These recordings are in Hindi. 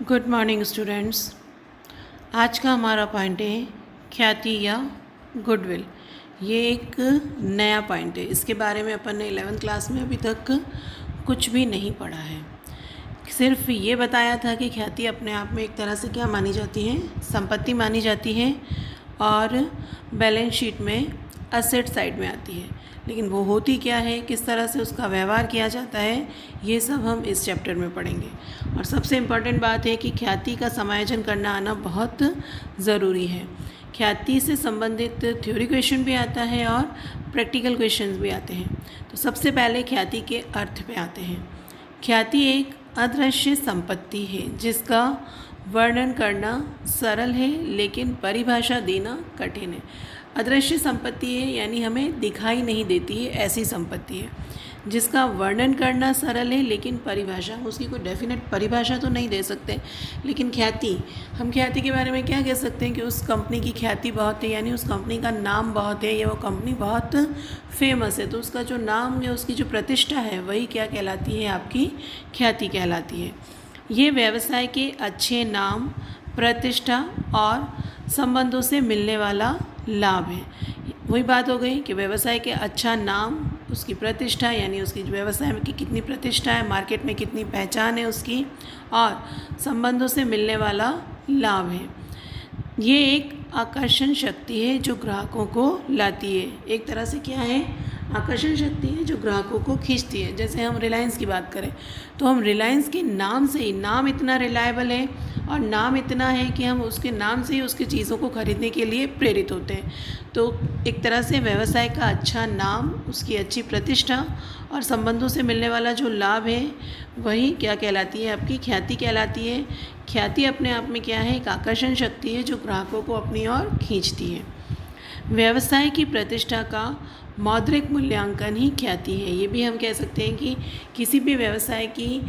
Good morning students. आज का हमारा पॉइंट है ख्याति या गुडविल। ये एक नया पॉइंट है, इसके बारे में अपन ने 11th क्लास में अभी तक कुछ भी नहीं पढ़ा है। सिर्फ ये बताया था कि ख्याति अपने आप में एक तरह से क्या मानी जाती है, संपत्ति मानी जाती है और बैलेंस शीट में असेट साइड में आती है। लेकिन वो होती क्या है, किस तरह से उसका व्यवहार किया जाता है, ये सब हम इस चैप्टर में पढ़ेंगे। और सबसे इम्पॉर्टेंट बात है कि ख्याति का समायोजन करना आना बहुत ज़रूरी है। ख्याति से संबंधित थ्योरी क्वेश्चन भी आता है और प्रैक्टिकल क्वेश्चंस भी आते हैं। तो सबसे पहले ख्याति के अर्थ पे आते हैं। ख्याति एक अदृश्य संपत्ति है जिसका वर्णन करना सरल है लेकिन परिभाषा देना कठिन है। अदृश्य संपत्ति है यानी हमें दिखाई नहीं देती है, ऐसी संपत्ति है जिसका वर्णन करना सरल है लेकिन परिभाषा, उसकी कोई डेफिनेट परिभाषा तो नहीं दे सकते। लेकिन ख्याति, हम ख्याति के बारे में क्या कह सकते हैं कि उस कंपनी की ख्याति बहुत है, यानी उस कंपनी का नाम बहुत है या वो कंपनी बहुत फेमस है, तो उसका जो नाम या उसकी जो प्रतिष्ठा है वही क्या कहलाती है, आपकी ख्याति कहलाती है। ये व्यवसाय के अच्छे नाम, प्रतिष्ठा और संबंधों से मिलने वाला लाभ है। वही बात हो गई कि व्यवसाय के अच्छा नाम, उसकी प्रतिष्ठा यानी उसकी व्यवसाय में की कितनी प्रतिष्ठा है, मार्केट में कितनी पहचान है उसकी, और संबंधों से मिलने वाला लाभ है। ये एक आकर्षण शक्ति है जो ग्राहकों को लाती है। एक तरह से क्या है, आकर्षण शक्ति है जो ग्राहकों को खींचती है। जैसे हम रिलायंस की बात करें तो हम रिलायंस के नाम से ही, नाम इतना रिलायबल है और नाम इतना है कि हम उसके नाम से ही उसकी चीज़ों को खरीदने के लिए प्रेरित होते हैं। तो एक तरह से व्यवसाय का अच्छा नाम, उसकी अच्छी प्रतिष्ठा और संबंधों से मिलने वाला जो लाभ है वही क्या कहलाती है, आपकी ख्याति कहलाती है। ख्याति अपने आप में क्या है, एक आकर्षण शक्ति है जो ग्राहकों को अपनी ओर खींचती है। व्यवसाय की प्रतिष्ठा का मौद्रिक मूल्यांकन ही ख्याति है। ये भी हम कह सकते हैं कि किसी भी व्यवसाय की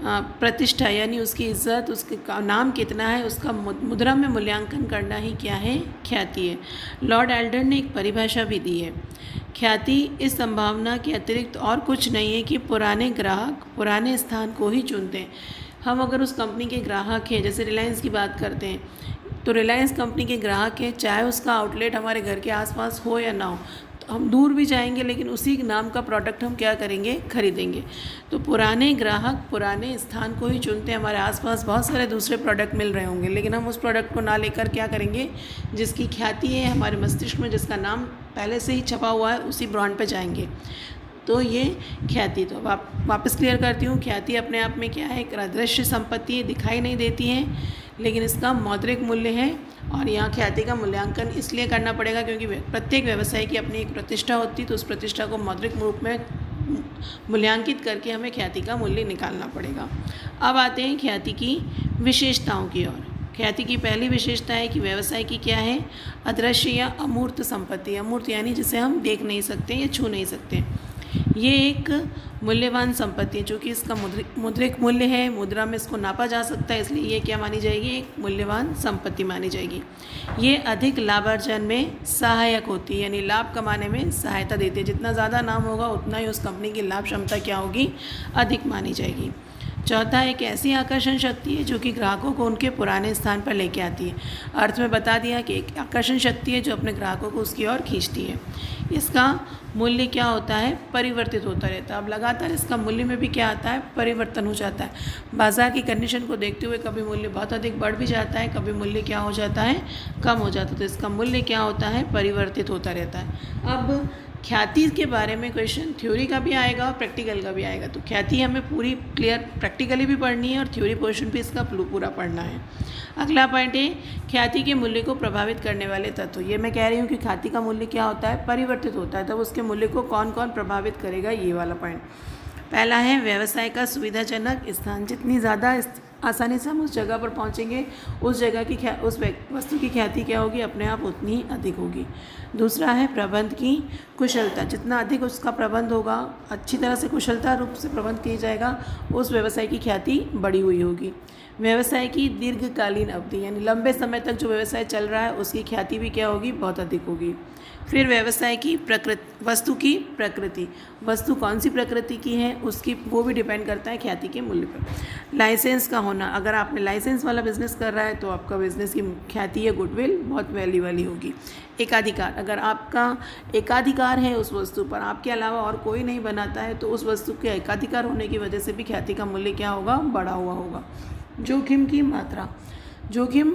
प्रतिष्ठा यानी उसकी इज्जत, उसका नाम कितना है, उसका मुद्रा में मूल्यांकन करना ही क्या है, ख्याति है। लॉर्ड एल्डन ने एक परिभाषा भी दी है। ख्याति इस संभावना के अतिरिक्त और कुछ नहीं है कि पुराने ग्राहक पुराने स्थान को ही चुनते हैं। हम अगर उस कंपनी के ग्राहक हैं, जैसे रिलायंस की बात करते हैं, तो रिलायंस कंपनी के ग्राहक हैं, चाहे उसका आउटलेट हमारे घर के आसपास हो या ना हो, तो हम दूर भी जाएंगे लेकिन उसी नाम का प्रोडक्ट हम क्या करेंगे, खरीदेंगे। तो पुराने ग्राहक पुराने स्थान को ही चुनते हैं। हमारे आसपास बहुत सारे दूसरे प्रोडक्ट मिल रहे होंगे लेकिन हम उस प्रोडक्ट को ना लेकर क्या करेंगे, जिसकी ख्याति है हमारे मस्तिष्क में, जिसका नाम पहले से ही छपा हुआ है, उसी ब्रांड पे जाएंगे। तो ये ख्याति, तो वापस क्लियर करती हूँ, ख्याति अपने आप में क्या है, एक अदृश्य संपत्ति है, दिखाई नहीं देती है लेकिन इसका मौद्रिक मूल्य है। और यहाँ ख्याति का मूल्यांकन इसलिए करना पड़ेगा क्योंकि प्रत्येक व्यवसाय की अपनी एक प्रतिष्ठा होती है, तो उस प्रतिष्ठा को मौद्रिक रूप में मूल्यांकित करके हमें ख्याति का मूल्य निकालना पड़ेगा। अब आते हैं ख्याति की विशेषताओं की ओर। ख्याति की पहली विशेषता है कि व्यवसाय की क्या है, अदृश्य या अमूर्त संपत्ति। अमूर्त यानी जिसे हम देख नहीं सकते या छू नहीं सकते। ये एक मूल्यवान संपत्ति है, जो कि इसका मुद्रिक मूल्य है, मुद्रा में इसको नापा जा सकता है, इसलिए ये क्या मानी जाएगी, एक मूल्यवान संपत्ति मानी जाएगी। ये अधिक लाभार्जन में सहायक होती है, यानी लाभ कमाने में सहायता देती है। जितना ज़्यादा नाम होगा उतना ही उस कंपनी की लाभ क्षमता क्या होगी, अधिक मानी जाएगी। चौथा, एक ऐसी आकर्षण शक्ति है जो कि ग्राहकों को उनके पुराने स्थान पर लेके आती है। अर्थ में बता दिया कि एक आकर्षण शक्ति है जो अपने ग्राहकों को उसकी ओर खींचती है। इसका मूल्य क्या होता है, परिवर्तित होता रहता है। अब लगातार इसका मूल्य में भी क्या आता है, परिवर्तन हो जाता है। बाज़ार की कंडीशन को देखते हुए कभी मूल्य बहुत अधिक बढ़ भी जाता है, कभी मूल्य क्या हो जाता है, कम हो जाता है। तो इसका मूल्य क्या होता है, परिवर्तित होता रहता है। अब ख्याति के बारे में क्वेश्चन थ्योरी का भी आएगा और प्रैक्टिकल का भी आएगा। तो ख्याति हमें पूरी क्लियर प्रैक्टिकली भी पढ़नी है और थ्योरी पोर्शन भी इसका पूरा पढ़ना है। अगला पॉइंट है ख्याति के मूल्य को प्रभावित करने वाले तत्व। ये मैं कह रही हूँ कि ख्याति का मूल्य क्या होता है, परिवर्तित होता है, तब उसके मूल्य को कौन कौन प्रभावित करेगा, ये वाला पॉइंट। पहला है व्यवसाय का सुविधाजनक स्थान। जितनी ज़्यादा आसानी से हम उस जगह पर पहुंचेंगे, उस जगह की उस वस्तु की ख्याति क्या होगी, अपने आप उतनी ही अधिक होगी। दूसरा है प्रबंध की कुशलता। जितना अधिक उसका प्रबंध होगा, अच्छी तरह से कुशलता रूप से प्रबंध किया जाएगा, उस व्यवसाय की ख्याति बढ़ी हुई होगी। व्यवसाय की दीर्घकालीन अवधि यानी लंबे समय तक जो व्यवसाय चल रहा है उसकी ख्याति भी क्या होगी, बहुत अधिक होगी। फिर व्यवसाय की प्रकृति, वस्तु की प्रकृति, वस्तु कौन सी प्रकृति की है उसकी वो भी डिपेंड करता है ख्याति के मूल्य पर। लाइसेंस का होना, अगर आपने लाइसेंस वाला बिजनेस कर रहा है तो आपका बिजनेस की ख्याति या गुडविल बहुत वैल्यू वाली होगी। एकाधिकार, अगर आपका एकाधिकार है उस वस्तु पर, आपके अलावा और कोई नहीं बनाता है तो उस वस्तु के एकाधिकार होने की वजह से भी ख्याति का मूल्य क्या होगा, बढ़ा हुआ होगा। जोखिम की मात्रा, जोखिम,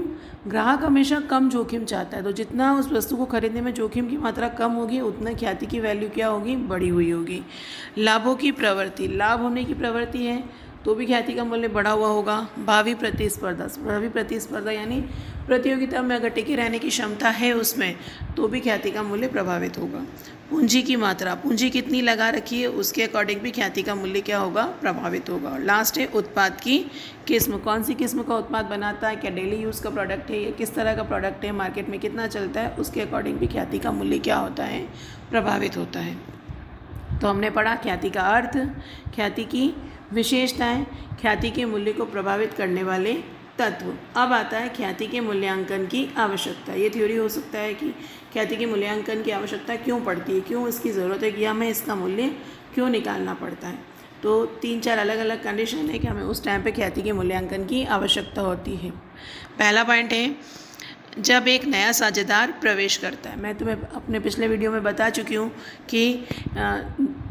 ग्राहक हमेशा कम जोखिम चाहता है, तो जितना उस वस्तु को खरीदने में जोखिम की मात्रा कम होगी उतना ख्याति की वैल्यू क्या होगी, बढ़ी हुई होगी। लाभों की प्रवृत्ति, लाभ होने की प्रवृत्ति है तो भी ख्याति का मूल्य बढ़ा हुआ होगा। भावी प्रतिस्पर्धा, भावी प्रतिस्पर्धा यानी प्रतियोगिता में अगर टिके रहने की क्षमता है उसमें तो भी ख्याति का मूल्य प्रभावित होगा। पूंजी की मात्रा, पूंजी कितनी लगा रखी है उसके अकॉर्डिंग भी ख्याति का मूल्य क्या होगा, प्रभावित होगा। और लास्ट है उत्पाद की किस्म, कौन सी किस्म का उत्पाद बनाता है, क्या डेली यूज़ का प्रोडक्ट है या किस तरह का प्रोडक्ट है, मार्केट में कितना चलता है, उसके अकॉर्डिंग भी ख्याति का मूल्य क्या होता है, प्रभावित होता है। तो हमने पढ़ा ख्याति का अर्थ, ख्याति की विशेषताएं, ख्याति के मूल्य को प्रभावित करने वाले तत्व। अब आता है ख्याति के मूल्यांकन की आवश्यकता। ये थ्योरी हो सकता है कि ख्याति के मूल्यांकन की आवश्यकता क्यों पड़ती है, क्यों इसकी ज़रूरत है, कि हमें इसका मूल्य क्यों निकालना पड़ता है। तो 3-4 अलग अलग कंडीशन है कि हमें उस टाइम पे ख्याति के मूल्यांकन की आवश्यकता होती है। पहला पॉइंट है जब एक नया साझेदार प्रवेश करता है। मैं तुम्हें अपने पिछले वीडियो में बता चुकी हूँ कि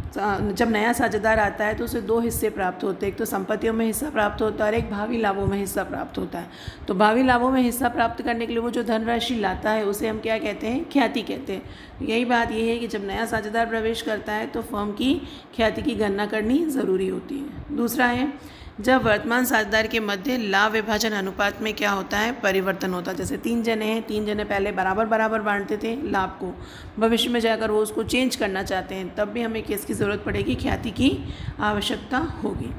जब नया साझेदार आता है तो उसे 2 हिस्से प्राप्त होते हैं, एक तो संपत्तियों में हिस्सा प्राप्त होता है और एक भावी लाभों में हिस्सा प्राप्त होता है। तो भावी लाभों में हिस्सा प्राप्त करने के लिए वो जो धनराशि लाता है उसे हम क्या कहते हैं, ख्याति कहते हैं। यही बात ये है कि जब नया साझेदार प्रवेश करता है तो फर्म की ख्याति की गणना करनी ज़रूरी होती है। दूसरा है जब वर्तमान साझेदार के मध्य लाभ विभाजन अनुपात में क्या होता है, परिवर्तन होता है। जैसे 3 जने हैं, 3 जने पहले बराबर बराबर बांटते थे लाभ को, भविष्य में जाकर वो उसको चेंज करना चाहते हैं तब भी हमें किसकी ज़रूरत पड़ेगी, ख्याति की आवश्यकता होगी।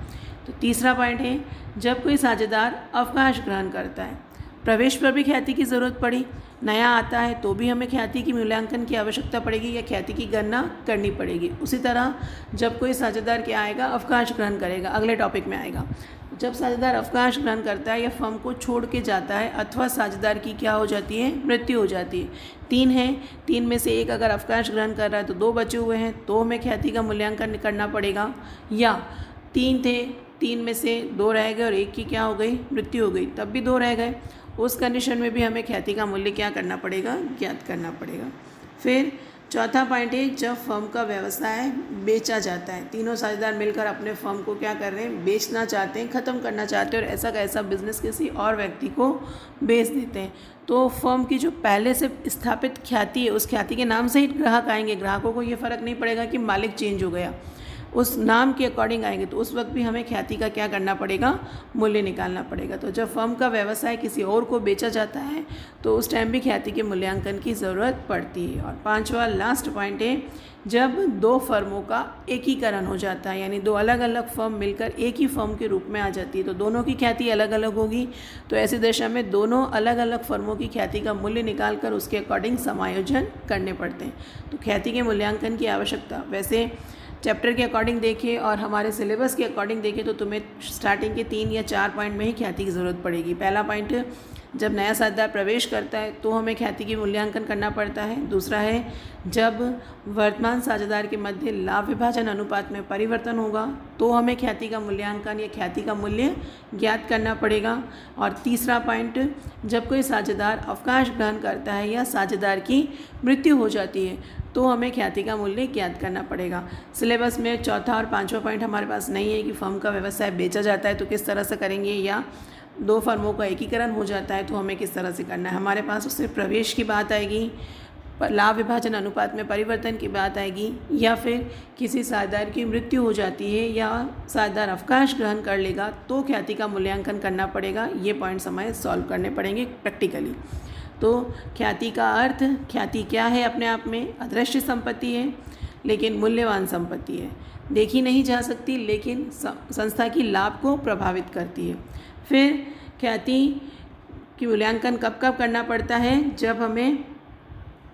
तो तीसरा पॉइंट है जब कोई साझेदार अवकाश ग्रहण करता है, प्रवेश पर भी ख्याति की ज़रूरत पड़ी, नया आता है तो भी हमें ख्याति की मूल्यांकन की आवश्यकता पड़ेगी या ख्याति की गणना करनी पड़ेगी। उसी तरह जब कोई साझेदार क्या आएगा, अवकाश ग्रहण करेगा, अगले टॉपिक में आएगा। जब साझेदार अवकाश ग्रहण करता है या फर्म को छोड़ के जाता है अथवा साझेदार की क्या हो जाती है, मृत्यु हो जाती है। 3 हैं, 3 में से एक अगर अवकाश ग्रहण कर रहा है तो 2 बचे हुए हैं तो हमें ख्याति का मूल्यांकन करना पड़ेगा, या 3 थे, 3 में से 2 रह गए और एक की क्या हो गई, मृत्यु हो गई, तब भी 2 रह गए। उस कंडीशन में भी हमें ख्याति का मूल्य क्या करना पड़ेगा, ज्ञात करना पड़ेगा। फिर चौथा पॉइंट है जब फर्म का व्यवसाय बेचा जाता है, तीनों साझेदार मिलकर अपने फर्म को क्या कर रहे हैं, बेचना चाहते हैं, ख़त्म करना चाहते हैं और ऐसा का ऐसा बिजनेस किसी और व्यक्ति को बेच देते हैं। तो फर्म की जो पहले से स्थापित ख्याति है उस ख्याति के नाम से ही ग्राहक आएंगे, ग्राहकों को ये फ़र्क नहीं पड़ेगा कि मालिक चेंज हो गया, उस नाम के अकॉर्डिंग आएंगे। तो उस वक्त भी हमें ख्याति का क्या करना पड़ेगा, मूल्य निकालना पड़ेगा। तो जब फर्म का व्यवसाय किसी और को बेचा जाता है तो उस टाइम भी ख्याति के मूल्यांकन की ज़रूरत पड़ती है। और 5वां लास्ट पॉइंट है जब 2 फर्मों का एकीकरण हो जाता है, यानी 2 अलग अलग फर्म मिलकर एक ही फर्म के रूप में आ जाती है, तो दोनों की ख्याति अलग अलग होगी। तो ऐसी दशा में दोनों अलग अलग फर्मों की ख्याति का मूल्य निकाल कर उसके अकॉर्डिंग समायोजन करने पड़ते हैं। तो ख्याति के मूल्यांकन की आवश्यकता वैसे चैप्टर के अकॉर्डिंग देखें और हमारे सिलेबस के अकॉर्डिंग देखें तो तुम्हें स्टार्टिंग के 3 या 4 पॉइंट में ही ख्याति की ज़रूरत पड़ेगी। पहला पॉइंट जब नया साझेदार प्रवेश करता है तो हमें ख्याति की मूल्यांकन करना पड़ता है। दूसरा है जब वर्तमान साझेदार के मध्य लाभ विभाजन अनुपात में परिवर्तन होगा तो हमें ख्याति का मूल्यांकन या ख्याति का मूल्य ज्ञात करना पड़ेगा। और तीसरा पॉइंट जब कोई साझेदार अवकाश ग्रहण करता है या साझेदार की मृत्यु हो जाती है तो हमें ख्याति का मूल्य ज्ञात करना पड़ेगा। सिलेबस में चौथा और 5वां पॉइंट हमारे पास नहीं है कि फर्म का व्यवसाय बेचा जाता है तो किस तरह से करेंगे, या 2 फर्मों का एकीकरण हो जाता है तो हमें किस तरह से करना है। हमारे पास उससे प्रवेश की बात आएगी, लाभ विभाजन अनुपात में परिवर्तन की बात आएगी, या फिर किसी साझेदार की मृत्यु हो जाती है या साझेदार अवकाश ग्रहण कर लेगा तो ख्याति का मूल्यांकन करना पड़ेगा। ये पॉइंट्स हमें सॉल्व करने पड़ेंगे प्रैक्टिकली। तो ख्याति का अर्थ, ख्याति क्या है, अपने आप में अदृश्य संपत्ति है लेकिन मूल्यवान संपत्ति है, देखी नहीं जा सकती लेकिन संस्था की लाभ को प्रभावित करती है। फिर ख्याति की मूल्यांकन कब कब करना पड़ता है, जब हमें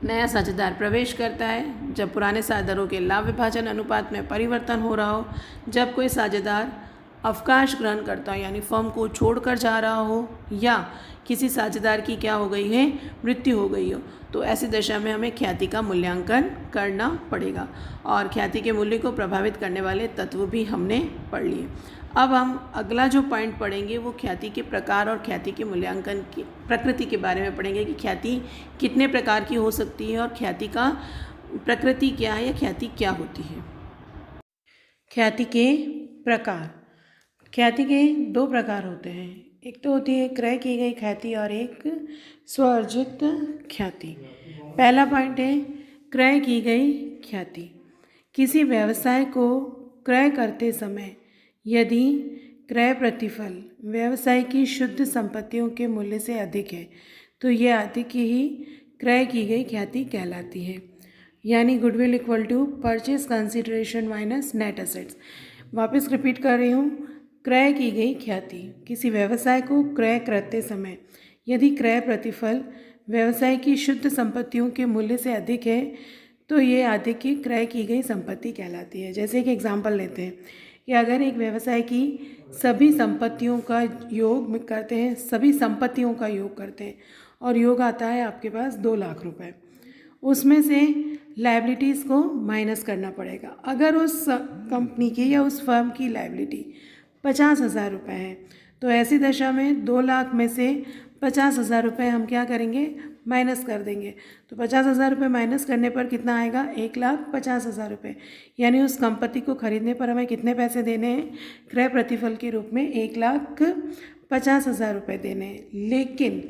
नया साझेदार प्रवेश करता है, जब पुराने साझेदारों के लाभ विभाजन अनुपात में परिवर्तन हो रहा हो, जब कोई साझेदार अवकाश ग्रहण करता हो यानी फर्म को छोड़कर जा रहा हो या किसी साझेदार की क्या हो गई है, मृत्यु हो गई हो, तो ऐसी दशा में हमें ख्याति का मूल्यांकन करना पड़ेगा। और ख्याति के मूल्य को प्रभावित करने वाले तत्व भी हमने पढ़ लिए। अब हम अगला जो पॉइंट पढ़ेंगे वो ख्याति के प्रकार और ख्याति के मूल्यांकन की प्रकृति के बारे में पढ़ेंगे कि ख्याति कितने प्रकार की हो सकती है और ख्याति का प्रकृति क्या है या ख्याति क्या होती है। ख्याति के प्रकार। ख्याति के दो प्रकार होते हैं, एक तो होती है क्रय की गई ख्याति और एक स्वअर्जित ख्याति। पहला पॉइंट है क्रय की गई ख्याति। किसी व्यवसाय को क्रय करते समय यदि क्रय प्रतिफल व्यवसाय की शुद्ध संपत्तियों के मूल्य से अधिक है तो यह अधिक ही क्रय की गई ख्याति कहलाती है, यानी goodwill equal to purchase consideration minus net assets. वापस रिपीट कर रही हूँ, क्रय की गई ख्याति। किसी व्यवसाय को क्रय करते समय यदि क्रय प्रतिफल व्यवसाय की शुद्ध संपत्तियों के मूल्य से अधिक है तो ये अधिक की क्रय की गई संपत्ति कहलाती है। जैसे एक एग्जांपल लेते हैं कि अगर एक व्यवसाय की सभी संपत्तियों का योग करते हैं, सभी संपत्तियों का योग करते हैं और योग आता है आपके पास 2 लाख रुपए, उसमें से लायबिलिटीज़ को माइनस करना पड़ेगा। अगर उस कंपनी की या उस फर्म की लायबिलिटी 50,000 रुपये है तो ऐसी दशा में 2 लाख में से 50,000 रुपये हम क्या करेंगे, माइनस कर देंगे। तो 50,000 रुपये माइनस करने पर कितना आएगा, 1,50,000 रुपये। यानी उस संपत्ति को खरीदने पर हमें कितने पैसे देने हैं, क्रय प्रतिफल के रूप में 1,50,000 रुपये देने हैं। लेकिन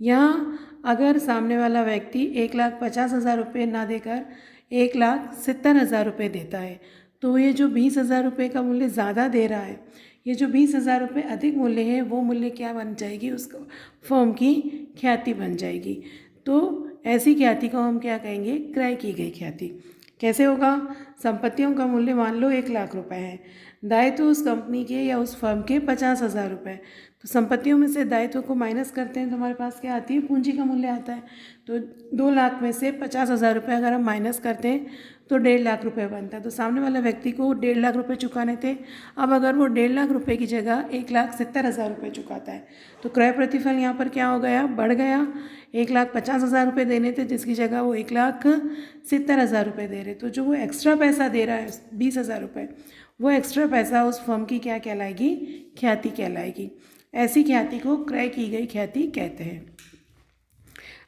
यहाँ अगर सामने वाला व्यक्ति 1,50,000 रुपये ना देकर 1,70,000 रुपये देता है तो ये जो 20,000 रुपये का मूल्य ज़्यादा दे रहा है, ये जो 20,000 रुपये अधिक मूल्य है वो मूल्य क्या बन जाएगी, उसको फर्म की ख्याति बन जाएगी। तो ऐसी ख्याति को हम क्या कहेंगे, क्रय की गई ख्याति। कैसे होगा, संपत्तियों का मूल्य मान लो 1 लाख रुपए है, दायित्व उस कंपनी के या उस फर्म के 50,000 रुपये। तो संपत्तियों में से दायित्व को माइनस करते हैं तो हमारे पास क्या आती है, पूंजी का मूल्य आता है। तो 2 लाख में से 50,000 रुपये अगर हम माइनस करते हैं तो 1.5 लाख रुपये बनता है। तो सामने वाले व्यक्ति को 1.5 लाख रुपये चुकाने थे, अब अगर वो 1.5 लाख रुपये की जगह 1,70,000 रुपये चुकाता है तो क्रय प्रतिफल यहाँ पर क्या हो गया, बढ़ गया। 1,50,000 रुपये देने थे जिसकी जगह वो 1,70,000 रुपये दे रहे। तो जो वो एक्स्ट्रा पैसा दे रहा है 20,000 रुपये, वो एक्स्ट्रा पैसा उस फर्म की क्या कहलाएगी, ख्याति कहलाएगी। ऐसी ख्याति को क्रय की गई ख्याति कहते हैं।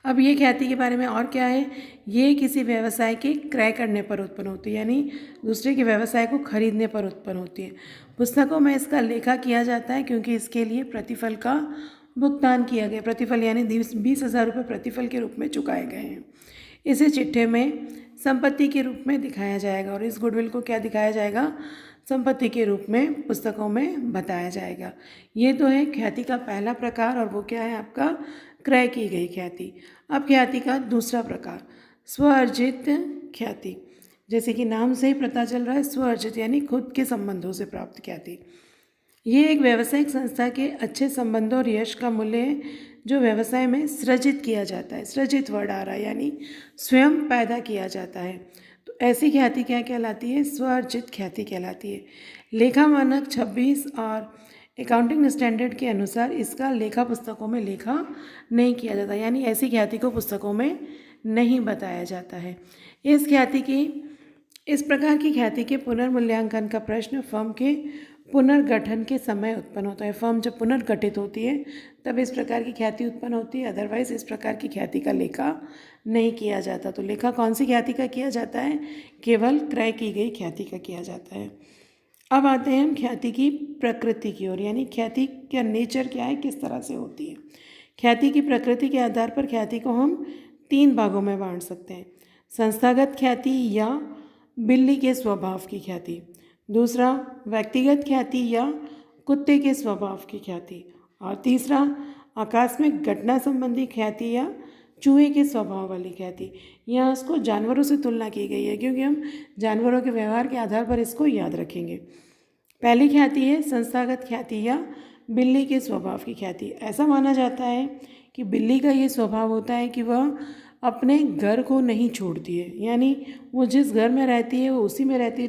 अब ये ख्याति के बारे में और क्या है, ये किसी व्यवसाय के क्रय करने पर उत्पन्न होती है, यानी दूसरे के व्यवसाय को खरीदने पर उत्पन्न होती है। पुस्तकों में इसका लेखा किया जाता है क्योंकि इसके लिए प्रतिफल का भुगतान किया गया। प्रतिफल यानी 20,000 रुपये प्रतिफल के रूप में चुकाए गए हैं। इसे चिट्ठे में संपत्ति के रूप में दिखाया जाएगा और इस गुडविल को क्या दिखाया जाएगा, संपत्ति के रूप में पुस्तकों में बताया जाएगा। ये तो है ख्याति का पहला प्रकार और वो क्या है आपका, क्रय की गई ख्याति। अब ख्याति का दूसरा प्रकार स्वअर्जित ख्याति। जैसे कि नाम से ही पता चल रहा है, स्वअर्जित यानी खुद के संबंधों से प्राप्त ख्याति। ये एक व्यावसायिक संस्था के अच्छे संबंधों और यश का मूल्य है जो व्यवसाय में सृजित किया जाता है। सृजित वर्ड आ रहा है यानी स्वयं पैदा किया जाता है। तो ऐसी ख्याति क्या कहलाती है, स्वअर्जित ख्याति कहलाती है। लेखा मानक 26 और अकाउंटिंग स्टैंडर्ड के अनुसार इसका लेखा पुस्तकों में लेखा नहीं किया जाता, यानी ऐसी ख्याति को पुस्तकों में नहीं बताया जाता है। इस प्रकार की ख्याति के पुनर्मूल्यांकन का प्रश्न फर्म के पुनर्गठन के समय उत्पन्न होता है। फर्म जब पुनर्गठित होती है तब इस प्रकार की ख्याति उत्पन्न होती है, अदरवाइज इस प्रकार की ख्याति का लेखा नहीं किया जाता। तो लेखा कौन सी ख्याति का किया जाता है, केवल क्रय की गई ख्याति का किया जाता है। अब आते हैं हम ख्याति की प्रकृति की ओर, यानी ख्याति का नेचर क्या है, किस तरह से होती है। ख्याति की प्रकृति के आधार पर ख्याति को हम 3 भागों में बांट सकते हैं, संस्थागत ख्याति या बिल्ली के स्वभाव की ख्याति, दूसरा व्यक्तिगत ख्याति या कुत्ते के स्वभाव की ख्याति, और तीसरा आकस्मिक घटना संबंधी ख्याति या चूहे के स्वभाव वाली ख्याति। यहाँ उसको जानवरों से तुलना की गई है क्योंकि हम जानवरों के व्यवहार के आधार पर इसको याद रखेंगे। पहली ख्याति है संस्थागत ख्याति या बिल्ली के स्वभाव की ख्याति। ऐसा माना जाता है कि बिल्ली का ये स्वभाव होता है कि वह अपने घर को नहीं छोड़ती है, यानी वो जिस घर में रहती है वो उसी में रहती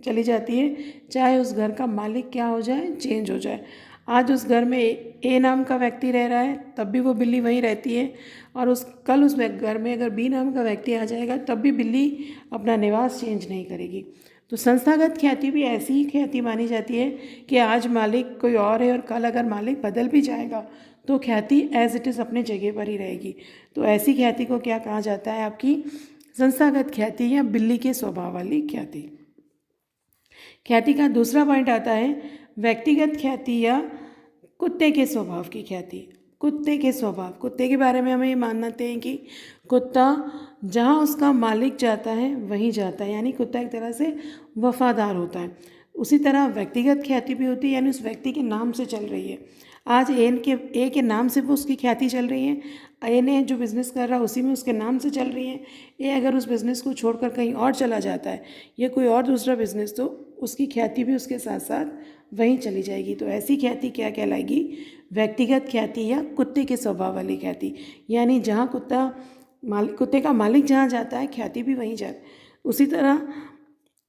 चली जाती है, चाहे उस घर का मालिक क्या हो जाए, चेंज हो जाए। आज उस घर में ए नाम का व्यक्ति रह रहा है, तब भी वो बिल्ली वहीं रहती है, और कल उस घर में अगर बी नाम का व्यक्ति आ जाएगा तब भी बिल्ली अपना निवास चेंज नहीं करेगी। तो संस्थागत ख्याति भी ऐसी ही ख्याति मानी जाती है कि आज मालिक कोई और है और कल अगर मालिक बदल भी जाएगा तो ख्याति एज इट इज़ अपने जगह पर ही रहेगी। तो ऐसी ख्याति को क्या कहा जाता है? आपकी संस्थागत ख्याति या बिल्ली के स्वभाव वाली ख्याति। ख्याति का दूसरा पॉइंट आता है व्यक्तिगत ख्याति या कुत्ते के स्वभाव की ख्याति। कुत्ते के स्वभाव, कुत्ते के बारे में हमें ये मानते हैं कि कुत्ता जहाँ उसका मालिक जाता है वहीं जाता है, यानी कुत्ता एक तरह से वफादार होता है। उसी तरह व्यक्तिगत ख्याति भी होती है, यानी उस व्यक्ति के नाम से चल रही है। आज ए के नाम से वो उसकी ख्याति चल रही है। ए ने जो बिज़नेस कर रहा है उसी में उसके नाम से चल रही है। ए अगर उस बिज़नेस को छोड़कर कहीं और चला जाता है या कोई और दूसरा बिज़नेस, तो उसकी ख्याति भी उसके साथ साथ वहीं चली जाएगी। तो ऐसी ख्याति क्या कहलाएगी? व्यक्तिगत ख्याति या कुत्ते के स्वभाव वाली ख्याति। यानी जहाँ कुत्ते का मालिक जहाँ जाता है ख्याति भी वहीं जाए। उसी तरह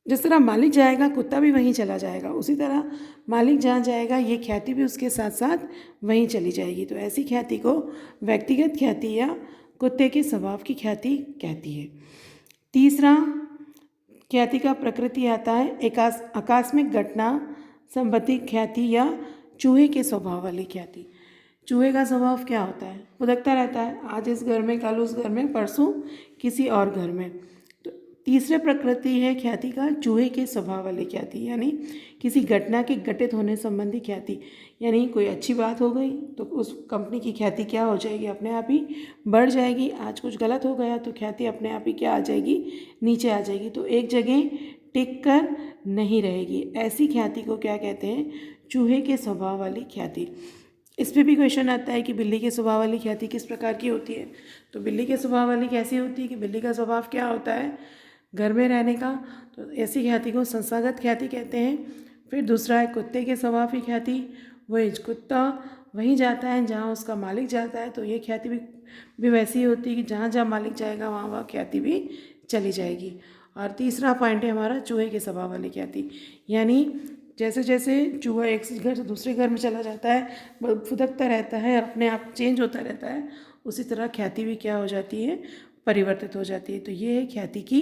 जिस तरह मालिक जाएगा कुत्ता भी वहीं चला जाएगा, उसी तरह मालिक जहाँ जाएगा ये ख्याति भी उसके साथ साथ वहीं चली जाएगी। तो ऐसी ख्याति को व्यक्तिगत ख्याति या कुत्ते के स्वभाव की ख्याति कहती है। तीसरा ख्याति का प्रकृति आता है आकस्मिक घटना संबंधी ख्याति या चूहे के स्वभाव वाली ख्याति। चूहे का स्वभाव क्या होता है? फुदकता रहता है, आज इस घर में, कल उस घर में, परसों किसी और घर में। तो तीसरे प्रकृति है ख्याति का चूहे के स्वभाव वाली ख्याति, यानी किसी घटना के घटित होने संबंधी ख्याति। यानी कोई अच्छी बात हो गई तो उस कंपनी की ख्याति क्या हो जाएगी? अपने आप ही बढ़ जाएगी। आज कुछ गलत हो गया तो ख्याति अपने आप ही क्या आ जाएगी? नीचे आ जाएगी। तो एक जगह टिक कर नहीं रहेगी। ऐसी ख्याति को क्या कहते हैं? चूहे के स्वभाव वाली ख्याति। इस पर भी क्वेश्चन आता है कि बिल्ली के स्वभाव वाली ख्याति किस प्रकार की होती है। तो बिल्ली के स्वभाव वाली कैसी होती है कि बिल्ली का स्वभाव क्या होता है? घर में रहने का। तो ऐसी ख्याति को संस्थागत ख्याति कहते हैं। फिर दूसरा है कुत्ते के स्वभाव की ख्याति। वही कुत्ता वहीं जाता है जहाँ उसका मालिक जाता है, तो ये ख्याति भी वैसी ही होती है कि जहाँ जहाँ मालिक जाएगा वहाँ वहाँ ख्याति भी चली जाएगी। और तीसरा पॉइंट है हमारा चूहे के स्वभाव वाली ख्याति। यानी जैसे जैसे चूहा एक घर से दूसरे घर में चला जाता है, फुदकता रहता है, अपने आप चेंज होता रहता है, उसी तरह ख्याति भी क्या हो जाती है? परिवर्तित हो जाती है। तो ये है ख्याति की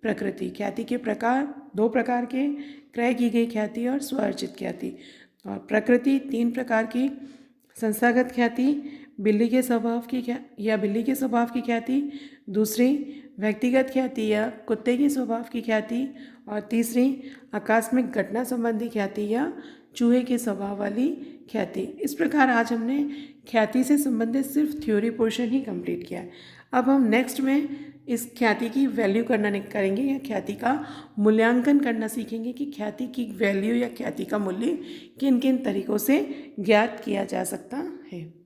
प्रकृति। ख्याति के प्रकार दो प्रकार के, क्रय की गई ख्याति और स्वअर्जित ख्याति। और प्रकृति तीन प्रकार की, संस्थागत ख्याति, बिल्ली के स्वभाव की ख्याति, दूसरी व्यक्तिगत ख्याति या कुत्ते के स्वभाव की ख्याति, और तीसरी आकस्मिक घटना संबंधी ख्याति या चूहे के स्वभाव वाली ख्याति। इस प्रकार आज हमने ख्याति से संबंधित सिर्फ थ्योरी पोर्शन ही कंप्लीट किया है। अब हम नेक्स्ट में इस ख्याति की वैल्यू करेंगे या ख्याति का मूल्यांकन करना सीखेंगे कि ख्याति की वैल्यू या ख्याति का मूल्य किन किन तरीक़ों से ज्ञात किया जा सकता है।